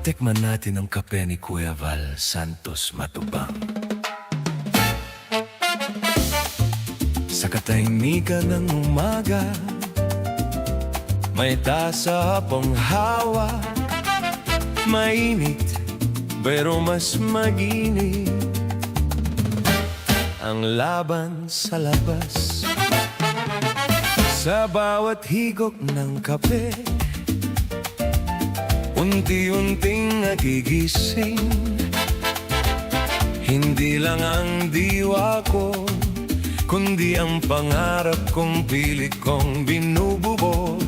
Tikman natin ang kape ni Kuya Val Santos Matubang. Sa katahimikan ng umaga, may tasa pang hawak. Mainit, pero mas maginit ang laban sa labas. Sa bawat higop ng kape, unti-unting nagigising. Hindi lang ang diwa ko, kundi ang pangarap kong pilit kong binububog.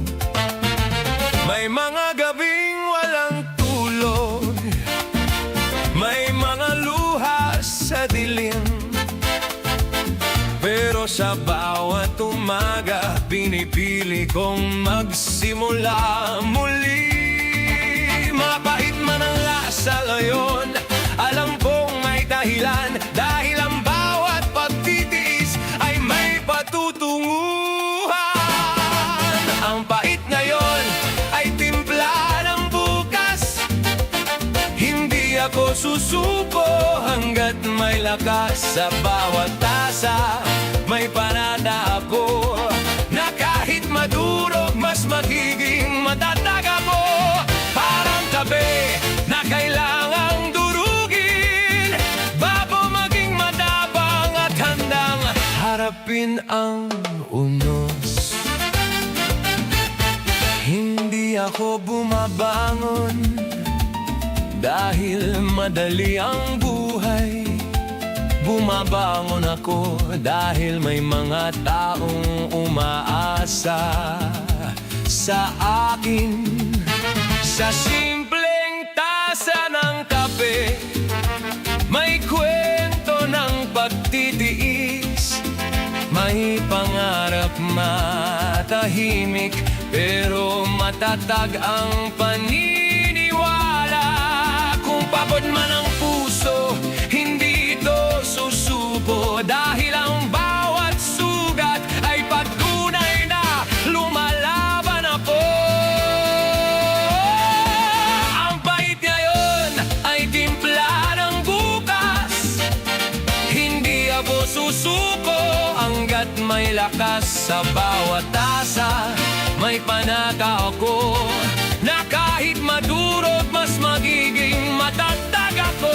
May mga gabing walang tulog, may mga luha sa dilim, pero sa bawat umaga, pinipili kong magsimula muli. Mapait man ang lasa ngayon, alam kong may dahilan, dahil ang bawat pagtitiis ay may patutunguhan. Ang pait ngayon ay timpla ng bukas. Hindi ako susuko hanggat may lakas. Sa bawat tasa may panata ako, na kahit madurog mas magiging matatag ako. Parang tabi na kailangang durugin, bago maging matapang at handang harapin ang unos. Hindi ako bumabangon dahil madali ang buhay. Bumabangon ako dahil may mga taong umaasa sa akin. Sa simpleng tasa ng kape, may kwento ng pagtitiis. May pangarap matahimik, pero matatag ang paniniwala. Kung pagod man ang puso, hindi ito susuko, dahil ang bawat sugat ay patunay na lumalaban ako. Ang bait ngayon ay timpla ng bukas. Hindi ako susuko hanggat may lakas. Sa bawat tasa may panata ako, na kahit madurog mas magiging matatag ako.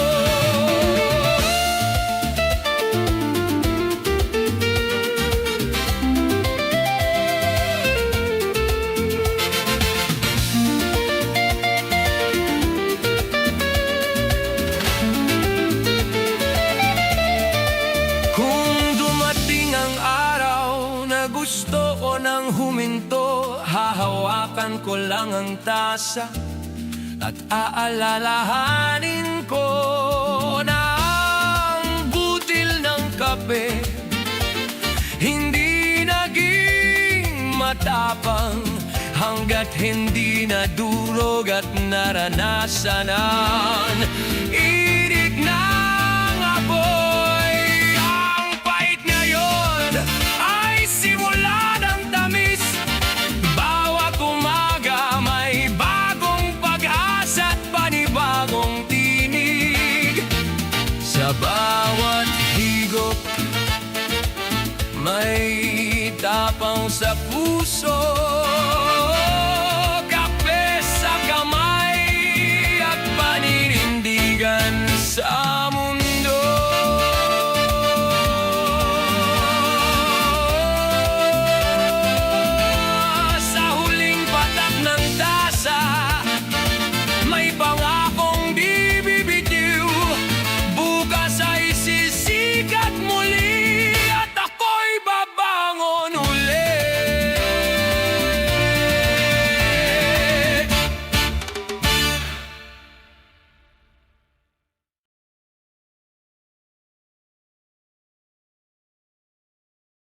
Gusto ko nang huminto, hahawakan ko lang ang tasa at aalalahanin ko na ang butil ng kape hindi naging matapang hanggat hindi nadurog at naranasan ang inig ng apoy. Ang pait ngayon ay simula ng tamis. Bawat umaga may bagong pag-asa at panibagong tinig. Sa bawat higop may tapang sa puso,